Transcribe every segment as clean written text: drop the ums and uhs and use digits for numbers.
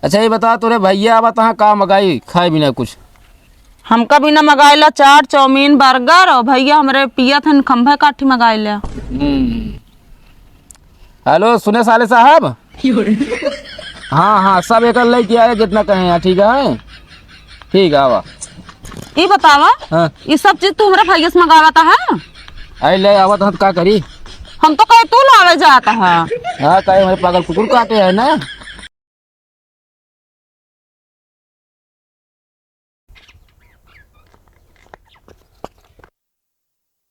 अच्छा ये बता तोरे भैया अब तहाँ का मंगाई खाए बिना कुछ? हमका बिना मंगाइला चाट चाउमीन बर्गर और भैया हमरे पिया थे खंभा काठी मंगाइला। हेलो सुने साले साहब। हाँ हाँ सब एक लेके आए जितना कहे यहाँ। ठीक है ठीक है आवा। ये बतावा हाँ ये सब चीज तू हमारे भैया से मंगावा है? आई ले आवा तो का करी। हम तो कहे तू लावे जाता है। हाँ कहे हमारे पागल कुकुर काटे है ना।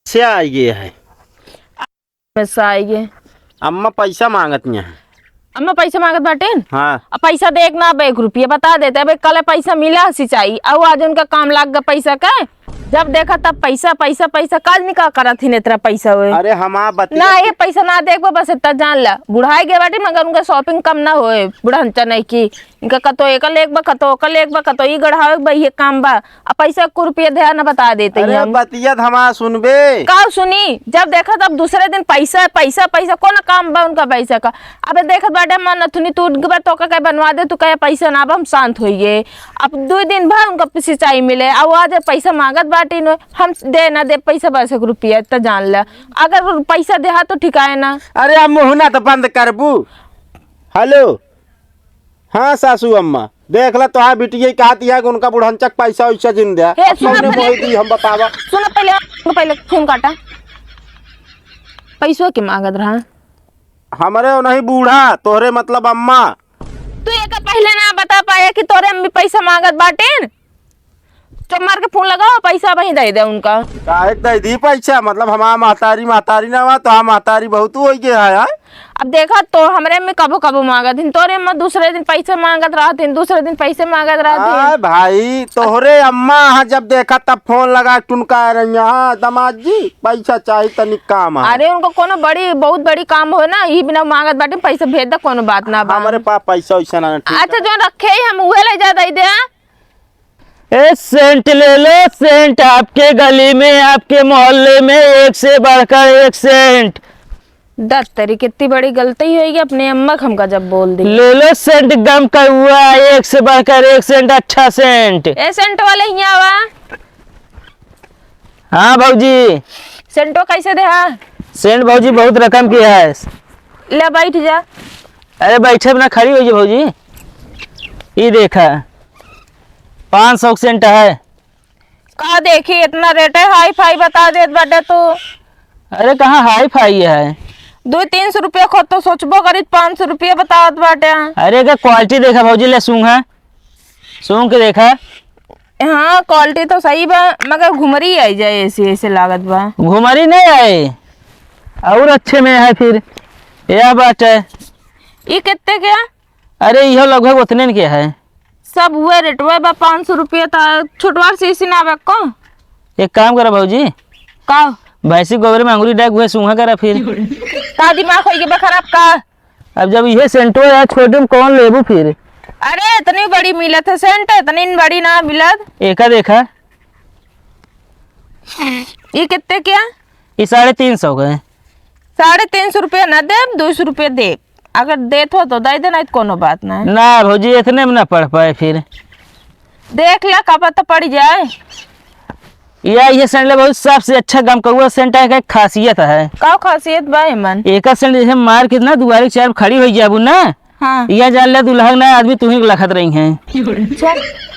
से आई गए है पैसा आइए। अम्मा पैसा मांगत हैं। अम्मा पैसा मांगत बाटे। हाँ अब पैसा देख ना अब 1 रुपया बता देते। अब कल पैसा मिला सिंचाई और आज उनका काम लाग गया पैसा का। जब देखा तब पैसा पैसा पैसा काज नहीं का करा थी इतना पैसा हुए। अरे हमारा बतिया ना ये पैसा ना देख बस इतना जान ला बुढ़ाई गए बाटे मगर उनका शॉपिंग कम ना होए बुढ़ानचा नहीं की इनका कतो एक लेख बा कतो ओकर लेख बा कतो ई गढ़ावे बा ये काम बा। अब पैसा 1 रुपया ध्यान न बता देते अरे हम बतिया हमारा सुनबे का सुनी। जब देखा तब दूसरे दिन पैसा पैसा पैसा कौन काम बा उनका पैसा का। अब देखत बाटे मन नथुनी टूट गया तो का बनवा दे तू कहे पैसा ना हम शांत होइए। अब 2 दिन भर उनका सिंचाई मिले और आज पैसा मांगत बाटी न हम दे ना दे पैसा बस 1 रुपया तो जान ला अगर पैसा देहा तो ठिकाए ना। अरे अब मुहना तो बंद करबू। हेलो हाँ सासू अम्मा देख ला तो बिटिया कहती है कि उनका बुढ़नचक पैसा वैसा जिन दिया हम बतावा। सुन पहले फोन काटा पैसों के मांगत रहा। हमारे नहीं बूढ़ा तोहरे मतलब अम्मा। तू एक पहले ना बता पाया कि तोरे अम्मी पैसा मांगत बाटे। तो मार के फोन लगाओ पैसा वहीं दे दे उनका। काहे दे दी पैसा मतलब हमारा महतारी ना हुआ तो हम महतारी बहुत हो गया है। अब देखा तो हमरे में कबो कबो मांगत थी तोरे अम्मा दूसरे दिन पैसे मांगत रहा थी दूसरे दिन पैसे मांगत रहा थी। भाई तोहरे अम्मा जब देखा तब फोन लगा टुनका रही हाँ दामाद जी पैसा चाहिए तनिक काम है। अरे उनको कोनो बड़ी बहुत बड़ी काम हो ना ये बिना मांगत बाटे पैसा भेज दे कोनो बात ना बा। हमारे पास पैसा वैसा ना। अच्छा जो रखे हम उहे ले जा दे दे। ए सेंट ले लो सेंट आपके गली में आपके मोहल्ले में एक से बढ़कर एक सेंट। दस तेरी कितनी बड़ी गलती होगी अपने अम्मा हमका जब बोल दी। ले लो सेंट गम का हुआ एक से बढ़कर एक सेंट अच्छा सेंट। ए सेंट वाले ही आवा। हाँ भाजी सेंटो कैसे दे हा? सेंट भाजी बहुत रकम की है। ले बैठ जा। अरे बैठे अपना खड़ी हो भाजी। ये देखा 500 सेंट है। का देखी इतना रेट है हाई फाई बता दे बटे तू। अरे कहाँ हाई फाई है 200-300 रुपया खो तो सोचबो करी 500 रुपया बता बाटे। अरे क्या क्वालिटी देखा भाजी ले सूंघ है सूंघ के देखा। हाँ क्वालिटी तो सही बा मगर घुमरी आई जाए ऐसे ऐसे लागत बा। घुमरी नहीं आए और अच्छे में है फिर यह बात है। ये कितने क्या? अरे यह लगभग उतने के है सब हुए रेट हुए बा 500 रुपया था छोटवार से ना बा को। एक काम करा भाजी का भैंसी गोबर में अंगुरी डाक हुए सूंघा करा फिर का दिमाग हो गया खराब का। अब जब ये सेंटो है छोटे में कौन लेबू फिर। अरे इतनी बड़ी मिलत है सेंट इतनी बड़ी ना मिलत। एका देखा ये कितने क्या? ये 350 का है। 350 रुपया ना दे 200 रुपया दे अगर दे तो दे देना कोनो बात ना है। ना भाजी इतने में ना पढ़ पाए फिर देख ला का पता पड़ जाए। ये सेंट बहुत सबसे अच्छा गम का हुआ सेंट है का खासियत है। का खासियत बा मन? एक सेंट जैसे मार के ना दुआरे चार खड़ी हो जाबू ना। हाँ यह जान ले दुल्हन ना आदमी तुम्हें लखत रही हैं।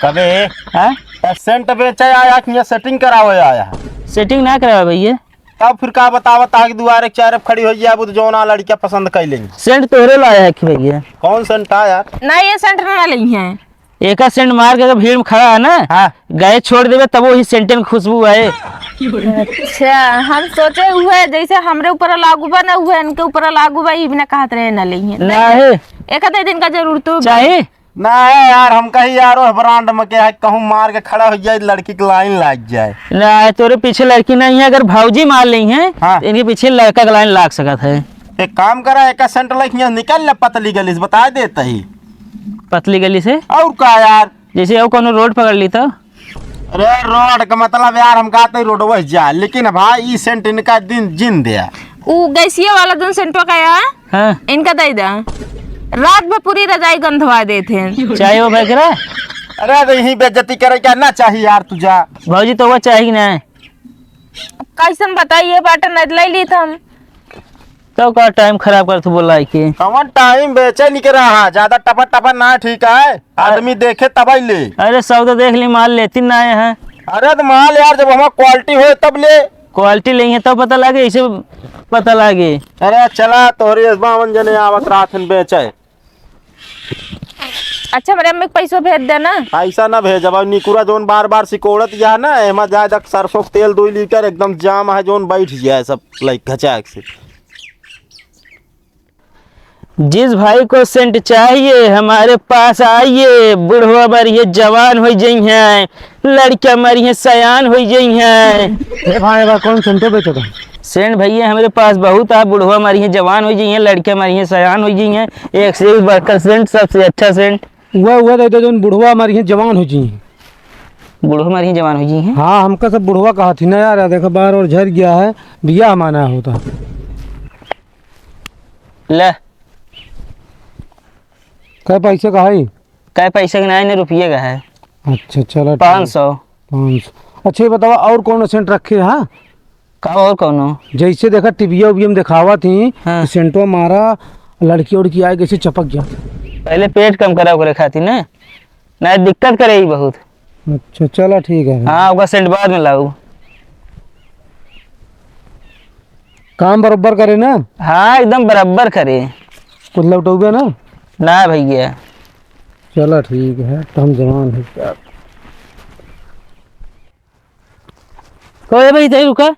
कबे हाँ सेंट बेचे आया कि ये सेटिंग करावे आया सेटिंग ना करा भैया तब फिर का बतावा ताकि दुआरे चार खड़ी हो जाए तो जोना लड़कियां पसंद कर लेंगे। सेंट तोहरे लाया है कि भैया कौन सेंट आया? ना ये सेंट ना ली है। एक सेंट मार के अगर भीड़ में खड़ा है ना हाँ गए छोड़ देवे तब वही सेंट में खुशबू आए। अच्छा हम सोचे हुए जैसे हमरे ऊपर लागू बा ना हुए इनके ऊपर लागू बा ये बिना कहत रहे ना ली है। ना है एक आधे दिन का जरूरत हो चाहे ना है यार हम कहीं यार ब्रांड में क्या है कहूँ मार के खड़ा हो जाए लड़की की लाइन लग जाए। ना है तोरे पीछे लड़की नहीं है अगर भाऊजी मार ली है हाँ। तो इनके पीछे लड़का का लाइन लाग सकता है। एक काम करा एक सेंट लड़कियां निकल ले पतली गली से बता देता ही पतली गली से और का यार जैसे वो कोनो रोड पकड़ ली तो। अरे रोड का मतलब यार हम कहते रोड बस जाए लेकिन भाई ये सेंट इनका दिन जिन दिया वो गैसिया वाला जो सेंटो का है हाँ इनका दे दा। रात में पूरी रजाई गंधवा देते हैं। चाहे वो भाई करा अरे तो यही बेइज्जती करे क्या ना चाहिए यार तुझा। भाजी तो वो चाहिए ना कैसन बताइए बाटा नहीं ले ली हम तो का टाइम खराब कर तू बोला के कौन टाइम बेचे नहीं के रहा, ज्यादा टपा टपा ना ठीक है, आदमी देखे तब ही ले। अरे सौदा देख ली माल लेती ना आए हैं। अरे तो माल यार जब हमारा क्वालिटी हो तब ले। क्वालिटी लेंगे तब पता लगे, इसे पता लगे। अरे चला तोहरी बावन जने आवत रात बेचे। अच्छा मेरे अम्मी को पैसा भेज देना। ऐसा ना भेजब, निकुरा जोन बार बार सिकोड़त या ना एमा ज्यादा सरसों के तेल 2 लीटर एकदम जाम है जोन बैठ जाए सब लाइक घचाक से। जिस भाई को सेंट चाहिए हमारे पास आइए, बुढ़वा मरिए जवान हो जाई हैं, लड़कियां मरिए सयान हो जाई हैं। भाई कौन सेंटो बेचो था? सेंट भैया हमारे पास बहुत है, बुढ़वा मरिए जवान हो जाई हैं, लड़कियां मरिए सयान हो जाई हैं। एक से एक बढ़कर सेंट, सबसे अच्छा सेंट हुआ तो जो बुढ़वा हमारी है जवान हो जी। बुढ़वा मरिए जवान हो जाई हैं। हाँ हमका सब बुढ़वा कहा थी ना यार, देखो बार और झर गया है, बिया हमारा होता। ले क्या पैसे का है? क्या पैसे का नहीं रुपये का है। अच्छा चलो 500। 500। अच्छा ये बताओ और कौन सेंट रखे? हाँ का और कौन जैसे देखा टीवी उवी में दिखावा थी। हाँ। सेंटो मारा लड़की उड़की आए कैसे चपक गया। पहले पेट कम करा करे खाती ना, नहीं दिक्कत करेगी बहुत। अच्छा चलो ठीक है। हाँ होगा सेंट बाद में लाऊ। काम बराबर करे ना? हाँ एकदम बराबर करे। कुछ लौटोगे ना? ना भैया चलो ठीक है तो हम जवान है क्या। कोई भाई तही रुका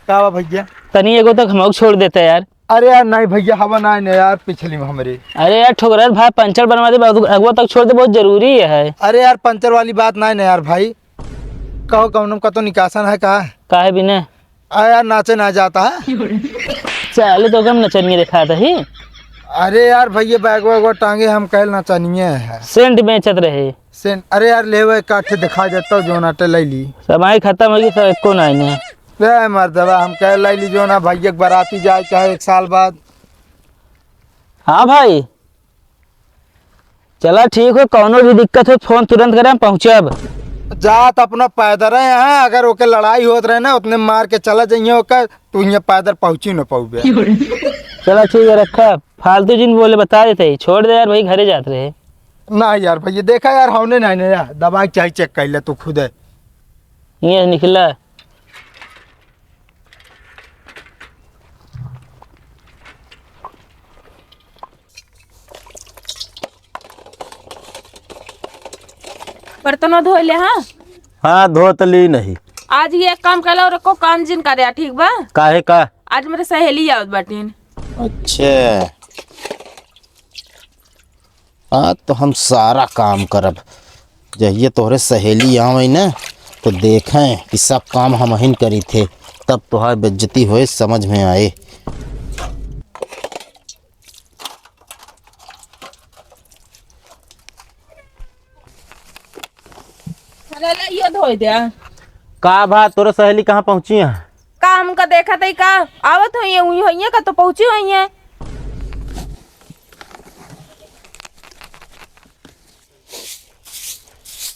का भैया? तनी एगो तक हम छोड़ देते यार। अरे यार नहीं भैया हवा ना है यार पिछली में हमारे। अरे यार ठोकरार भाई पंचर बनवा दे, अगवा तक छोड़ दे, बहुत जरूरी है। अरे यार पंचर वाली बात ना यार भाई, कहो कौन का तो निकासन है कहा काहे बिना यार नाचे ना जाता है। चले तो कम नचनिए दिखा ही। अरे यार भैया बैग वैग टांगे हम कल नचनिए है। सेंट बेचत रहे सेंट अरे यार ले हुए काठे दिखा देता हूँ जो नाटे ले ली समाई खत्म होगी सब एको नहीं। रे मर्दबा हम कह ले ली जो ना भैया बाराती जाए चाहे 1 साल बाद। हाँ भाई चला ठीक हो, कौनो भी दिक्कत हो फोन तुरंत करें, हम पहुँचब। जात अपना पैदल है यहाँ, अगर ओके लड़ाई होत रहे ना उतने मार के चला जाइए ओकर, तू यहाँ पैदल पहुँची न पाऊबे। चला ठीक है रखा, फालतू जिन बोले बता देते छोड़ दे यार, भाई घरे जाते रहे। ना यार भैया देखा यार हमने नहीं यार दवाई चाहिए चेक कर ले तू खुद है। ये निकला बर्तनों धो ले। हाँ हाँ धोतली नहीं। आज ये एक काम कर रखो, काम जिन करे ठीक बा। काहे का? आज मेरे सहेली आवत बाटीन। अच्छा हाँ तो हम सारा काम करब, जहिए तोहरे सहेली आवे ना तो देखें कि सब काम हम हिन करी थे, तब तोहार बेइज्जती होए समझ में आए। ये धो दे। का बात तोरे सहेली कहाँ पहुँची है? काम का देखा तई का आवत होइए उई होइए का तो पहुंची होइए।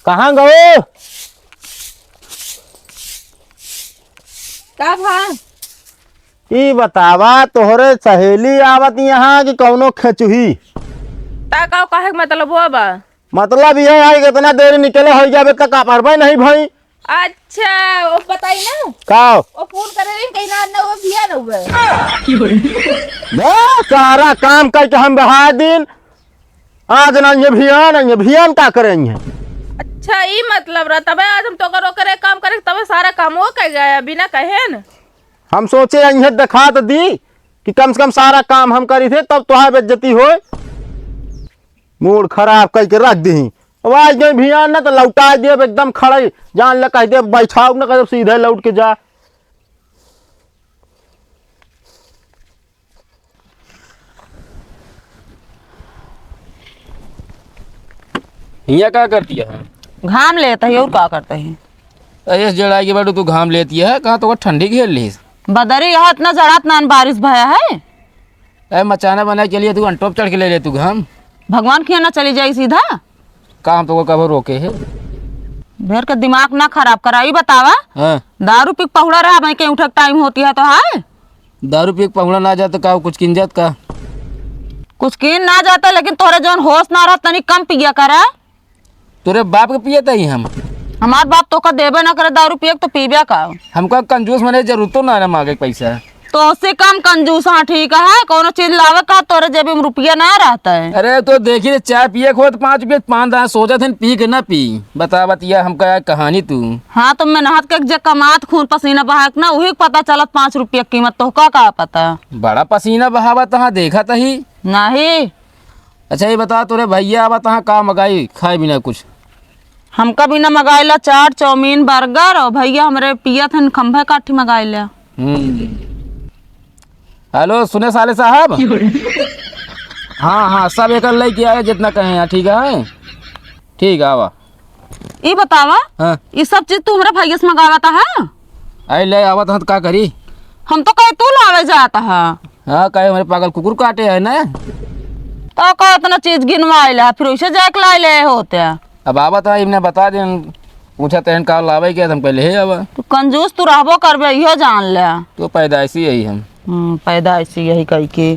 कहाँ गए? का भा ई बतावा तोहरे सहेली आवत यहाँ कि कौनो खेचुही? ता का काहे मतलब वो बा? मतलब ये है कि इतना देर निकले हो जावे तक आप अरबे नहीं भाई। अच्छा वो बताई ना का वो फोन करे रही कहीं ना वो बिया न हुए। सारा काम करके हम बहा दिन, आज ना ये भियान का करेंगे। अच्छा ये मतलब रहा तबे आज हम तो करो करे काम करे तबे सारा काम वो कर गया बिना कहे न। हम सोचे इन्हें दिखा तो दी कि कम से कम सारा काम हम करी थे तब तुहार बेइज्जती हो, मूड खराब करके रख दी। अब आज गए भियान ना तो लौटा दे एकदम खड़े, जान ले कह दे बैठाओ ना कह सीधे लौट के जा। हिया क्या करती है? घाम लेता है और क्या करता है? अरे जड़ाई के बाटू तू घाम लेती है, कहाँ तो ठंडी घेर ली। बदरी यहाँ इतना जड़ात नान बारिश भया है। अरे मचाना बनाए के लिए तू अंटोप चढ़ के ले तू हम भगवान के यहाँ ना चली जाई सीधा। काम तो कब रोके है। भेर के दिमाग ना खराब कराई बतावा। हाँ दारू पी के पहुड़ा रहा मैं के उठक टाइम होती है तो है दारू पी के पहुड़ा ना जाता का कुछ किंजत का कुछ किन ना जाता, लेकिन तोरे जौन होश ना रहा तनी कम पिया करा। तोरे बाप के पिए तही हम हमार बाप तो का देबे ना करे दारू पिए तो पीबे का। हमका कंजूस मने जरूरत तो ना मांगे पैसा। तो उससे कम कंजूस। हाँ ठीक है, कोनो चीज लावे का तोरे जेब में रुपया ना रहता है। अरे तो देखिए चाय पिए खो तो 5 रुपये 5 दाना सोचा थे पी के ना पी बता बतिया हमका कहानी तू। हाँ तो मेहनत के जे कमात खून पसीना बहाक ना वही पता चलत 5 रुपया कीमत तो का पता। बड़ा पसीना बहावा तहाँ देखा तही नहीं। अच्छा ये बता तोरे भैया आवा तहाँ का मगाई खाए बिना कुछ हमका भी ना मंगाइला चाट चाउमीन बर्गर और भैया हमरे पिया थे खंभे काठी मंगाइला। हेलो सुने साले साहब। हाँ हाँ सब एक ले के आए जितना कहें यहाँ ठीक है। ठीक है आवा। ये बतावा हाँ ये सब चीज तू हमारे भैया से मंगावा है। आई ले आवा तो का करी। हम तो कहे तू लावे जाता है। हाँ कहे हमारे पागल कुकुर काटे है ना तो कहे इतना चीज गिनवाइला फिर उसे जाके ला ले होते हैं। अब आवा तो इन्हें बता दे पूछा तहन का लावे क्या हम पहले ही आवा। तू कंजूस तू रहबो करबे इहो जान ले। तो पैदाइशी यही हम पैदा ऐसी यही कही के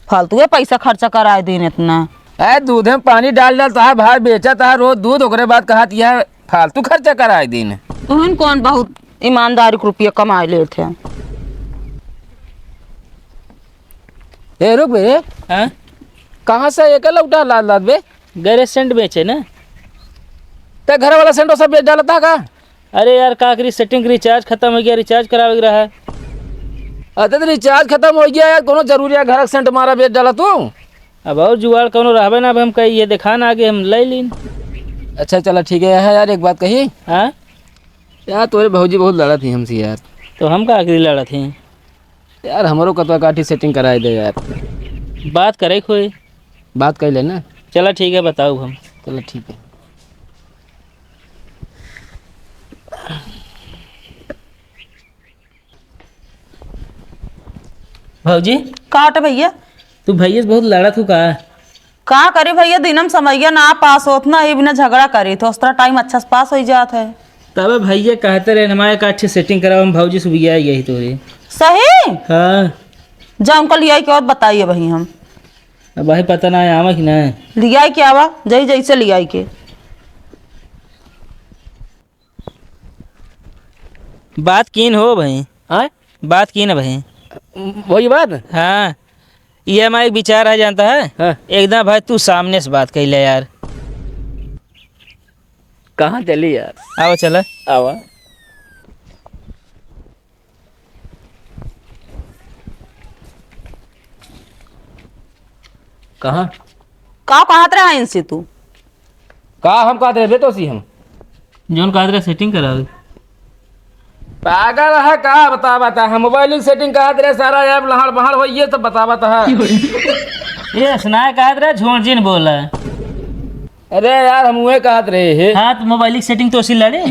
फालतू पैसा खर्चा कराए दिन इतना। अरे दूध में पानी डाल तहा भाई बेचा तहा रोज दूध ओकरे बाद कहा यह फालतू खर्चा कराए दिन। तुहन कौन बहुत ईमानदारी के रुपया कमाए ले थे। ए रुक बे हाँ कहाँ से एक लौटा लाद लाद बे गैरेज सेंट बेचे ना। ते घर वाला सेंटो सब बेच डालता का। अरे यार का करी सेटिंग रिचार्ज खत्म हो गया, रिचार्ज करावे रहा है। अरे तो रिचार्ज खत्म हो गया यार कोनो जरूरी है घर का सेंट मारा बेच डाला तू। अब और जुगाड़ कौनो रहबे ना। अब हम कही ये दिखाना आगे हम ले लीन। अच्छा चला ठीक है यार एक बात कही हाँ यार तोरे भौजी बहुत लड़ा थी हमसे यार। तो हम का आखिरी लड़ा थे यार हमारो कतवा काठी सेटिंग कराए दे यार। बात करे कोई बात कर लेना। चला ठीक है बताओ हम। चलो ठीक है। भौजी काट भैया तू भैया से बहुत लड़ा तू का करे भैया दिनम समैया ना पास होत ना ये बिना झगड़ा करी तो उस तरह टाइम अच्छा से पास हो जात है। तब भैया कहते रहे हमारे का अच्छे सेटिंग कराओ। हम भौजी से भैया यही तो रे। सही हाँ जा उनका लिया के और बताइए भाई हम अब भाई पता ना है आवा कि ना लिया के आवा जही जैसे लिया के। बात कीन हो भाई। हाँ बात की ना भाई। वही बात। हाँ ये हमारा एक विचार है जानता है। हाँ। एकदम भाई तू सामने से बात कर ले यार। कहाँ चली यार। आओ चला आवा कहाँ का कहत रहा इनसे तू का हम कहते रहे तो सी हम जोन कहा सेटिंग कराओ। पागल है का बता बता हम मोबाइल सेटिंग कहते रहे सारा ऐप लहड़ बहड़ हो ये तो बता बता। ये सुना कहा रहे झोंझिन बोला। अरे यार हम वही कहते रहे है। हाँ तो मोबाइल की सेटिंग तो उसी लड़े।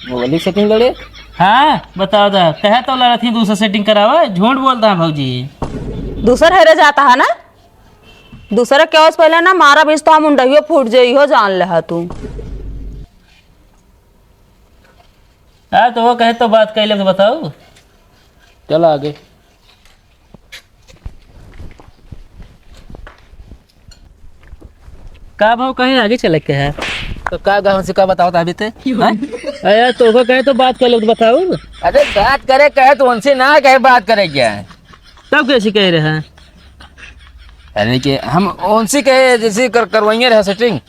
मोबाइल सेटिंग लड़े। हाँ बताओ दा कहे तो लड़ा थी दूसरा सेटिंग करावा। झूठ बोलता है भौजी। दूसर हेरे जाता है ना दूसरे क्या उस पहले ना मारा बीस तो हम उंडहियो फूट जाइयो जान ले तू। हाँ तो वो कहे तो बात कर ले तो बताओ। चलो आगे। का भाव कहे आगे चले के है तो का गाँव से का बताओ अभी ते यार तो वो कहे तो बात कर ले तो बताओ। अरे बात करे कहे तो उनसे ना कहे बात करे क्या है। तब कैसे कह रहे हैं। यानी कि हम उनसे कहे जैसे करवाएंगे रहे सेटिंग।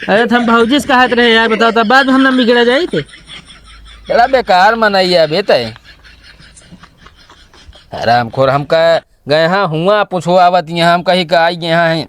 अरे तो हम भौजी से कहते रहे यार बताओ तब बाद में हम ना बिगड़ा जाए थे। बड़ा बेकार मनाइए अभी तय आराम खोर हम कह गए हाँ हुआ पूछो आवत यहाँ हम कहीं का आई यहाँ है